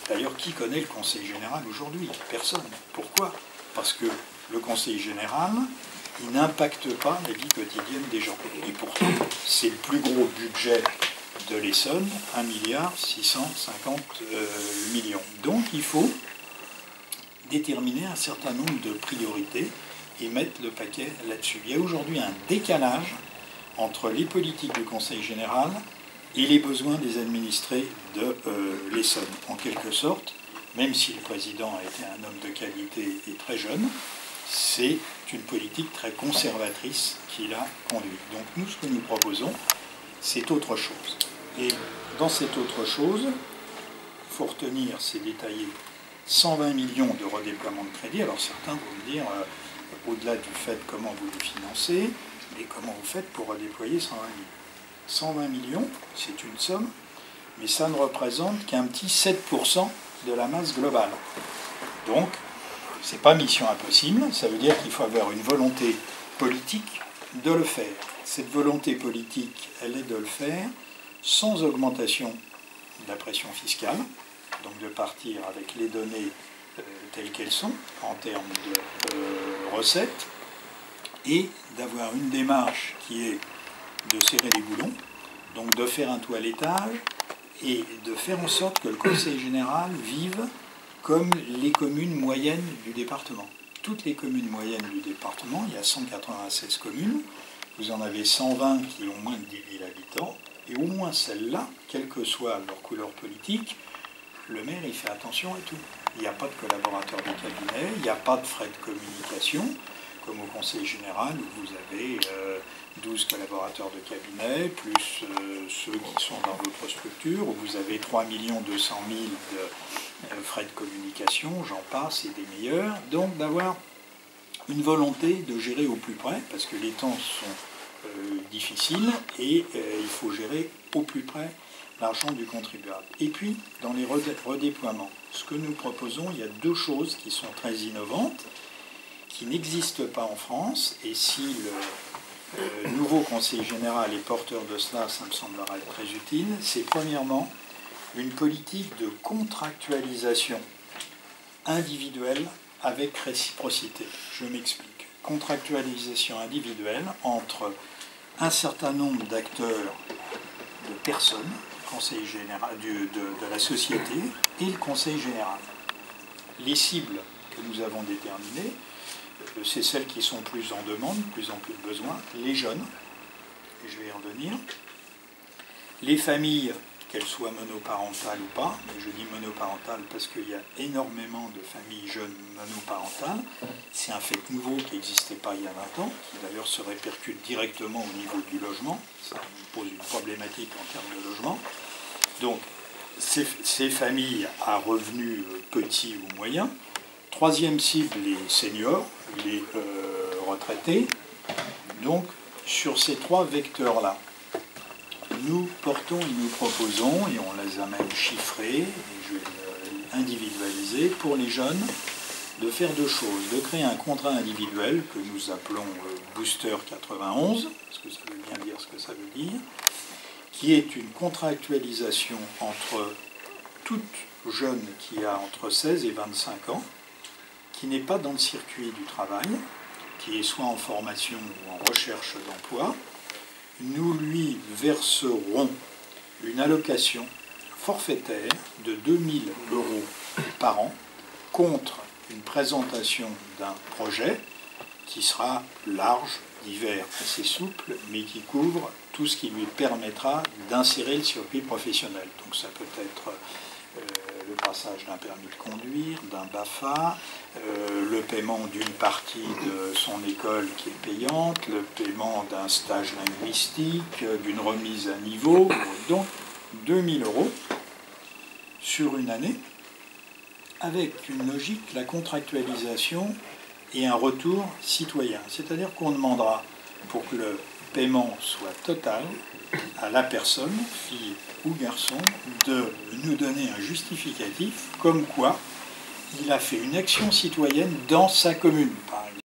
D'ailleurs, qui connaît le Conseil général aujourd'hui? Personne. Pourquoi? Parce que le Conseil général, il n'impacte pas la vie quotidienne des gens. Et pourtant, c'est le plus gros budget de l'Essonne, 1,650 milliard. Donc il faut déterminer un certain nombre de priorités et mettre le paquet là-dessus. Il y a aujourd'hui un décalage entre les politiques du Conseil général et les besoins des administrés de l'Essonne. En quelque sorte, même si le président a été un homme de qualité et très jeune, c'est une politique très conservatrice qu'il a conduite. Donc nous, ce que nous proposons, c'est autre chose. Et dans cette autre chose, il faut retenir, c'est détaillé, 120 millions de redéploiement de crédit. Alors certains vont me dire, au-delà du fait comment vous les financez, et comment vous faites pour redéployer 120 millions. 120 millions, c'est une somme, mais ça ne représente qu'un petit 7% de la masse globale. Donc, ce n'est pas mission impossible, ça veut dire qu'il faut avoir une volonté politique de le faire. Cette volonté politique, elle est de le faire sans augmentation de la pression fiscale, donc de partir avec les données telles qu'elles sont en termes de recettes, et d'avoir une démarche qui est de serrer les boulons, donc de faire un toilettage et de faire en sorte que le Conseil général vive comme les communes moyennes du département. Toutes les communes moyennes du département, il y a 196 communes, vous en avez 120 qui ont moins de 10 000 habitants, et au moins celles-là, quelle que soit leur couleur politique, le maire il fait attention à tout. Il n'y a pas de collaborateurs de cabinet, il n'y a pas de frais de communication, comme au Conseil général où vous avez 12 collaborateurs de cabinet, plus ceux qui sont dans votre structure, où vous avez 3 200 000 de frais de communication, j'en passe, et des meilleurs. Donc d'avoir une volonté de gérer au plus près, parce que les temps sont difficiles, et il faut gérer au plus près l'argent du contribuable. Et puis, dans les redéploiements, ce que nous proposons, il y a deux choses qui sont très innovantes, qui n'existent pas en France, et si le nouveau Conseil général est porteur de cela, ça me semblerait très utile. C'est premièrement une politique de contractualisation individuelle avec réciprocité. Je m'explique. Contractualisation individuelle entre un certain nombre d'acteurs, de personnes, Conseil général, de la société et le Conseil général. Les cibles que nous avons déterminées, c'est celles qui sont plus en demande, plus en plus de besoin, les jeunes, et je vais y revenir, les familles, qu'elles soient monoparentales ou pas, mais je dis monoparentales parce qu'il y a énormément de familles jeunes monoparentales, c'est un fait nouveau qui n'existait pas il y a 20 ans, qui d'ailleurs se répercute directement au niveau du logement, ça pose une problématique en termes de logement. Donc, ces familles à revenus petits ou moyens. Troisième cible, les seniors, les retraités. Donc, sur ces trois vecteurs-là, nous portons et nous proposons, et on les a même chiffrés, et je vais individualiser, pour les jeunes, de faire deux choses. De créer un contrat individuel que nous appelons Booster 91, parce que ça veut bien dire ce que ça veut dire, qui est une contractualisation entre toute jeune qui a entre 16 et 25 ans, qui n'est pas dans le circuit du travail, qui est soit en formation ou en recherche d'emploi. Nous lui verserons une allocation forfaitaire de 2 000 € par an contre une présentation d'un projet qui sera large, divers, assez souple, mais qui couvre tout ce qui lui permettra d'insérer le circuit professionnel. Donc ça peut être le passage d'un permis de conduire, d'un BAFA, le paiement d'une partie de son école qui est payante, le paiement d'un stage linguistique, d'une remise à niveau. Donc 2 000 € sur une année, avec une logique, la contractualisation et un retour citoyen. C'est-à-dire qu'on demandera, pour que le paiement soit total, à la personne, fille ou garçon, de nous donner un justificatif comme quoi il a fait une action citoyenne dans sa commune, par exemple.